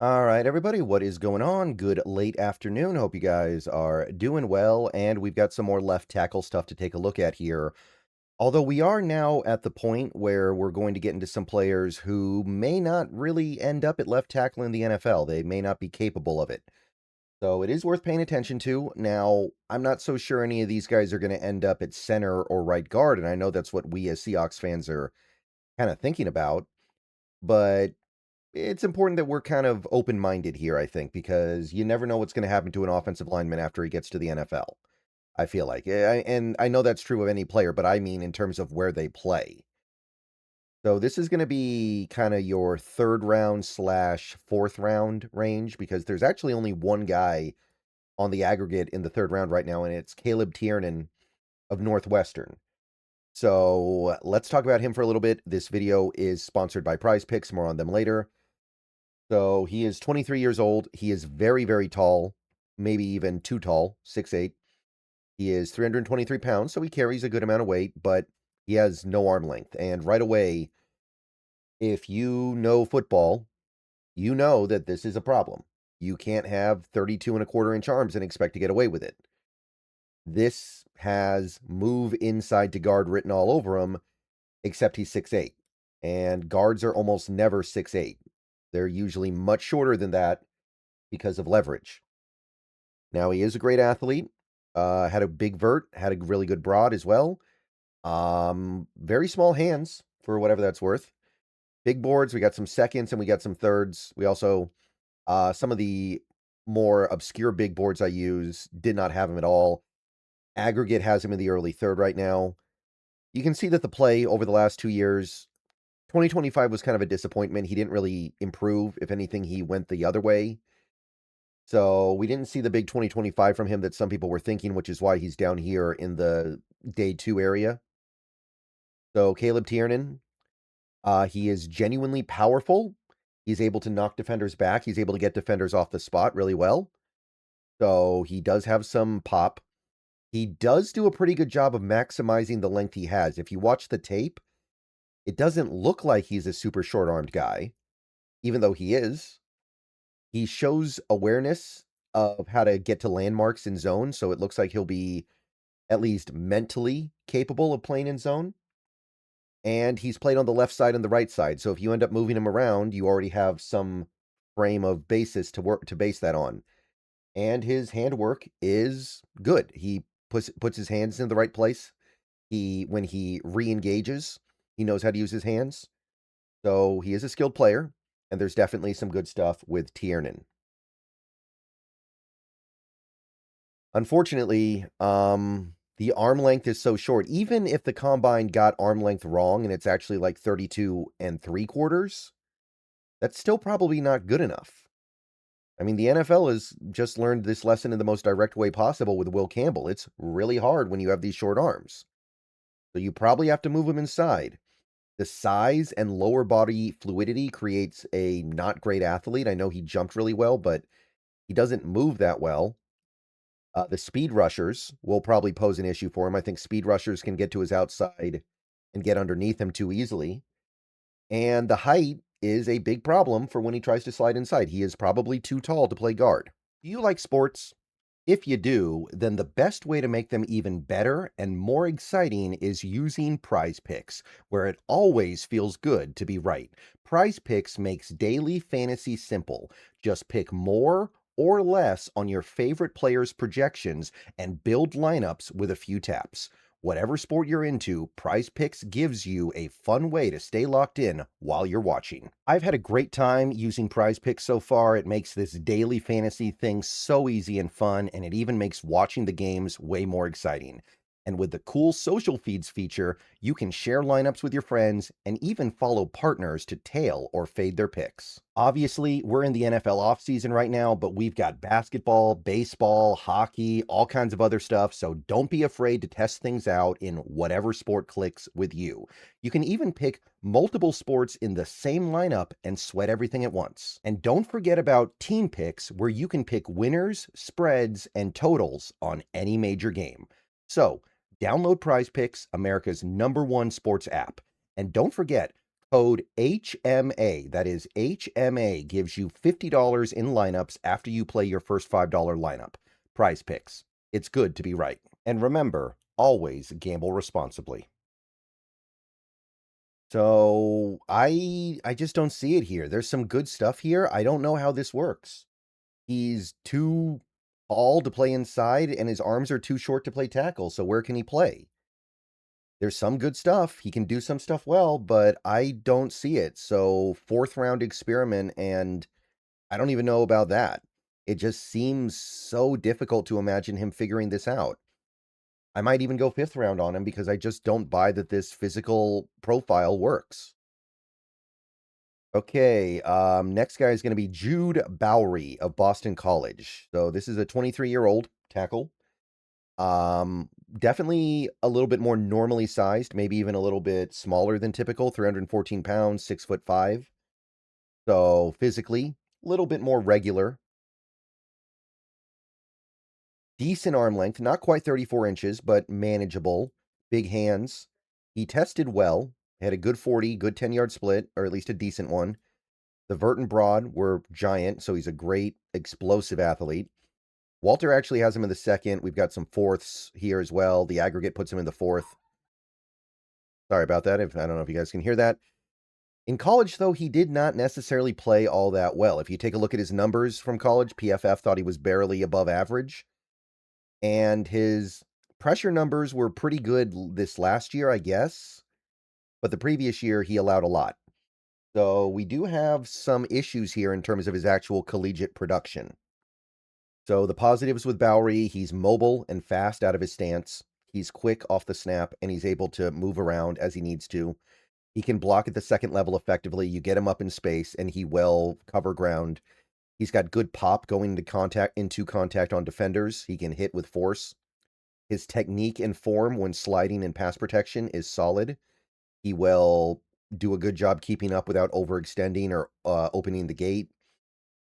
All right, everybody, what is going on? Good late afternoon. Hope you guys are doing well. And we've got some more left tackle stuff to take a look at here. Although we are now at the point where we're going to get into some players who may not really end up at left tackle in the NFL. They may not be capable of it. So it is worth paying attention to. Now, I'm not so sure any of these guys are going to end up at center or right guard. And I know that's what we as Seahawks fans are kind of thinking about. But it's important that we're kind of open-minded here, I think, because you never know what's going to happen to an offensive lineman after he gets to the NFL. I feel like, and I know that's true of any player, but I mean in terms of where they play. So this is going to be kind of your third round slash fourth round range because there's actually only one guy on the aggregate in the third round right now, and it's Caleb Tiernan of Northwestern. So let's talk about him for a little bit. This video is sponsored by Prize Picks. More on them later. So he is 23 years old. He is very, very tall, maybe even too tall, 6'8". He is 323 pounds, so he carries a good amount of weight, but he has no arm length. And right away, if you know football, you know that this is a problem. You can't have 32 and a quarter inch arms and expect to get away with it. This has move inside to guard written all over him, except he's 6'8". And guards are almost never 6'8". They're usually much shorter than that because of leverage. Now, he is a great athlete, had a big vert, had a really good broad as well. Very small hands for whatever that's worth. Big boards, we got some seconds and we got some thirds. We also, some of the more obscure big boards I use did not have him at all. Aggregate has him in the early third right now. You can see that the play over the last 2 years, 2025 was kind of a disappointment. He didn't really improve. If anything, he went the other way. So we didn't see the big 2025 from him that some people were thinking, which is why he's down here in the day 2 area. So Caleb Tiernan, he is genuinely powerful. He's able to knock defenders back. He's able to get defenders off the spot really well. So he does have some pop. He does do a pretty good job of maximizing the length he has. If you watch the tape, it doesn't look like he's a super short-armed guy, even though he is. He shows awareness of how to get to landmarks in zone, so it looks like he'll be at least mentally capable of playing in zone. And he's played on the left side and the right side. So if you end up moving him around, you already have some frame of basis to base that on. And his handwork is good. He puts his hands in the right place. When he re-engages, he knows how to use his hands. So he is a skilled player, and there's definitely some good stuff with Tiernan. Unfortunately, the arm length is so short. Even if the combine got arm length wrong and it's actually like 32 and 3/4, that's still probably not good enough. I mean, the NFL has just learned this lesson in the most direct way possible with Will Campbell. It's really hard when you have these short arms. So you probably have to move them inside. The size and lower body fluidity creates a not great athlete. I know he jumped really well, but he doesn't move that well. The speed rushers will probably pose an issue for him. I think speed rushers can get to his outside and get underneath him too easily. And the height is a big problem for when he tries to slide inside. He is probably too tall to play guard. Do you like sports? If you do, then the best way to make them even better and more exciting is using Prize Picks, where it always feels good to be right. Prize Picks makes daily fantasy simple. Just pick more or less on your favorite players' projections and build lineups with a few taps. Whatever sport you're into, Prize Picks gives you a fun way to stay locked in while you're watching. I've had a great time using Prize Picks so far. It makes this daily fantasy thing so easy and fun, and it even makes watching the games way more exciting. And with the cool social feeds feature, you can share lineups with your friends and even follow partners to tail or fade their picks. Obviously, we're in the NFL offseason right now, but we've got basketball, baseball, hockey, all kinds of other stuff, so don't be afraid to test things out in whatever sport clicks with you. You can even pick multiple sports in the same lineup and sweat everything at once. And don't forget about team picks, where you can pick winners, spreads, and totals on any major game. So, download Prize Picks, America's #1 sports app. And don't forget, Code HMA, that is HMA, gives you $50 in lineups after you play your first $5 lineup. Prize picks. It's good to be right. And remember, always gamble responsibly. So I just don't see it here. There's some good stuff here. I don't know how this works. He's too tall to play inside, and his arms are too short to play tackle, so where can he play? There's some good stuff. He can do some stuff well, but I don't see it. So, fourth round experiment, and I don't even know about that. It just seems so difficult to imagine him figuring this out. I might even go fifth round on him because I just don't buy that this physical profile works. Okay, next guy is going to be Jude Bowry of Boston College. So this is a 23-year-old tackle. Definitely a little bit more normally sized, maybe even a little bit smaller than typical, 314 pounds, 6'5". So physically, a little bit more regular. Decent arm length, not quite 34 inches, but manageable. Big hands. He tested well, had a good 40, good 10-yard split, or at least a decent one. The vert and broad were giant, so he's a great explosive athlete. Walter actually has him in the second. We've got some fourths here as well. The aggregate puts him in the fourth. Sorry about that. I don't know if you guys can hear that. In college, though, he did not necessarily play all that well. If you take a look at his numbers from college, PFF thought he was barely above average. And his pressure numbers were pretty good this last year, I guess. But the previous year, he allowed a lot. So we do have some issues here in terms of his actual collegiate production. So the positives with Bowry, he's mobile and fast out of his stance. He's quick off the snap, and he's able to move around as he needs to. He can block at the second level effectively. You get him up in space, and he will cover ground. He's got good pop going into contact on defenders. He can hit with force. His technique and form when sliding in pass protection is solid. He will do a good job keeping up without overextending or opening the gate.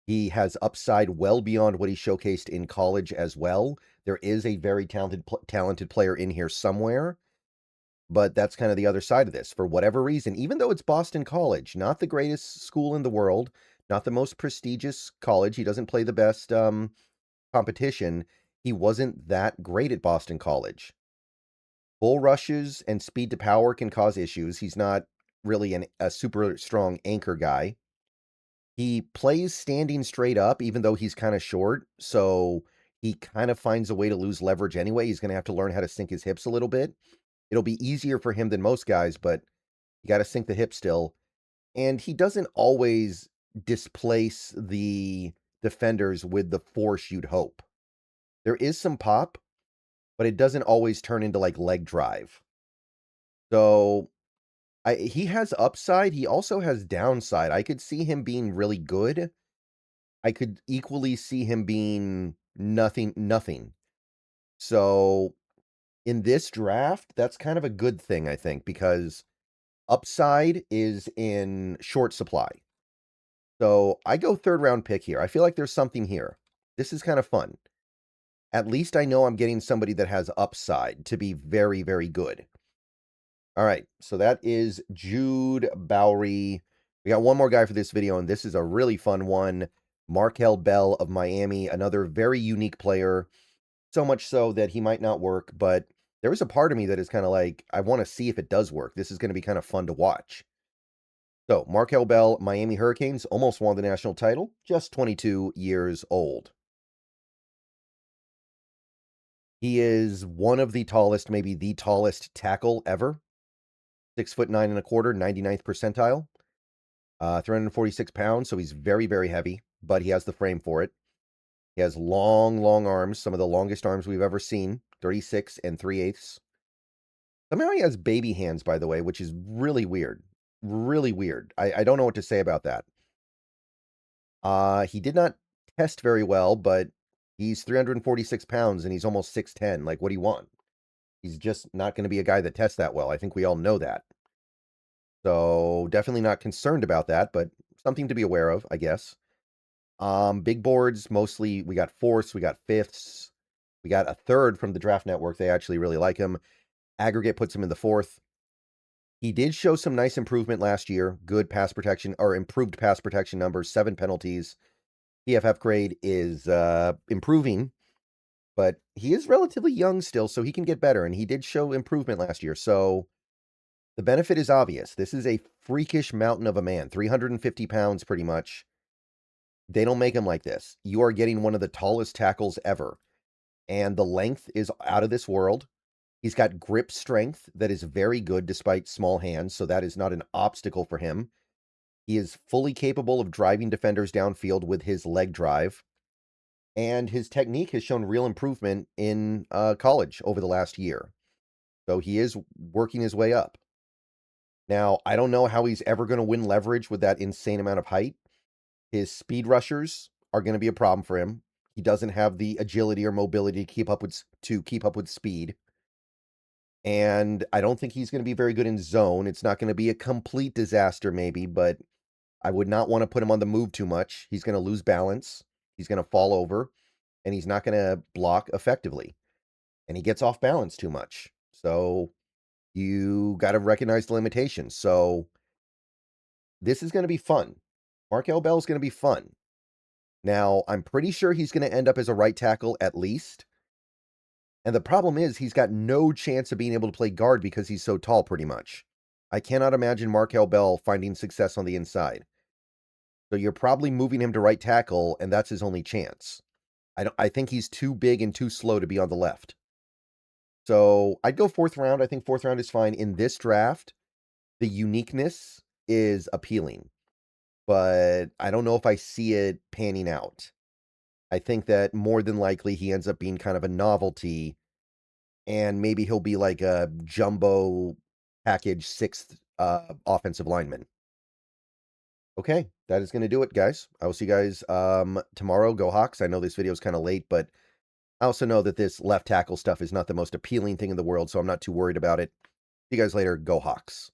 He has upside well beyond what he showcased in college as well. There is a very talented player in here somewhere, but that's kind of the other side of this. For whatever reason, even though it's Boston College, not the greatest school in the world, not the most prestigious college, he doesn't play the best competition. He wasn't that great at Boston College. Bull rushes and speed to power can cause issues. He's not really a super strong anchor guy. He plays standing straight up, even though he's kind of short, so he kind of finds a way to lose leverage anyway. He's going to have to learn how to sink his hips a little bit. It'll be easier for him than most guys, but you got to sink the hip still. And he doesn't always displace the defenders with the force you'd hope. There is some pop, but it doesn't always turn into like leg drive. So he has upside. He also has downside. I could see him being really good. I could equally see him being nothing. So in this draft, that's kind of a good thing, I think, because upside is in short supply. So I go third round pick here. I feel like there's something here. This is kind of fun. At least I know I'm getting somebody that has upside to be very, very good. All right, so that is Jude Bowry. We got one more guy for this video, and this is a really fun one. Markel Bell of Miami, another very unique player. So much so that he might not work, but there was a part of me that is kind of like, I want to see if it does work. This is going to be kind of fun to watch. So, Markel Bell, Miami Hurricanes, almost won the national title, just 22 years old. He is one of the tallest, maybe the tallest tackle ever. 6'9.25", 99th percentile. 346 pounds, so he's very, very heavy, but he has the frame for it. He has long, long arms, some of the longest arms we've ever seen, 36 3/8. Somehow he has baby hands, by the way, which is really weird. Really weird. I don't know what to say about that. He did not test very well, but he's 346 pounds and he's almost 6'10". Like, what do you want? He's just not going to be a guy that tests that well. I think we all know that. So definitely not concerned about that, but something to be aware of, I guess. Big boards, mostly we got fourths, we got fifths, we got a third from the Draft Network. They actually really like him. Aggregate puts him in the fourth. He did show some nice improvement last year. Good pass protection or improved pass protection numbers, 7 penalties. PFF grade is improving, but he is relatively young still, so he can get better. And he did show improvement last year. So the benefit is obvious. This is a freakish mountain of a man, 350 pounds pretty much. They don't make him like this. You are getting one of the tallest tackles ever. And the length is out of this world. He's got grip strength that is very good despite small hands, so that is not an obstacle for him. He is fully capable of driving defenders downfield with his leg drive. And his technique has shown real improvement in college over the last year. So he is working his way up. Now, I don't know how he's ever going to win leverage with that insane amount of height. His speed rushers are going to be a problem for him. He doesn't have the agility or mobility to keep up with speed. And I don't think he's going to be very good in zone. It's not going to be a complete disaster maybe, but I would not want to put him on the move too much. He's going to lose balance. He's going to fall over, and he's not going to block effectively. And he gets off balance too much. So you got to recognize the limitations. So this is going to be fun. Markel Bell is going to be fun. Now, I'm pretty sure he's going to end up as a right tackle at least. And the problem is he's got no chance of being able to play guard because he's so tall pretty much. I cannot imagine Markel Bell finding success on the inside. So you're probably moving him to right tackle, and that's his only chance. I think he's too big and too slow to be on the left. So I'd go 4th round. I think 4th round is fine. In this draft, the uniqueness is appealing, but I don't know if I see it panning out. I think that more than likely he ends up being kind of a novelty, and maybe he'll be like a jumbo package 6th offensive lineman. Okay, that is going to do it, guys. I will see you guys tomorrow. Go Hawks. I know this video is kind of late, but I also know that this left tackle stuff is not the most appealing thing in the world, so I'm not too worried about it. See you guys later. Go Hawks.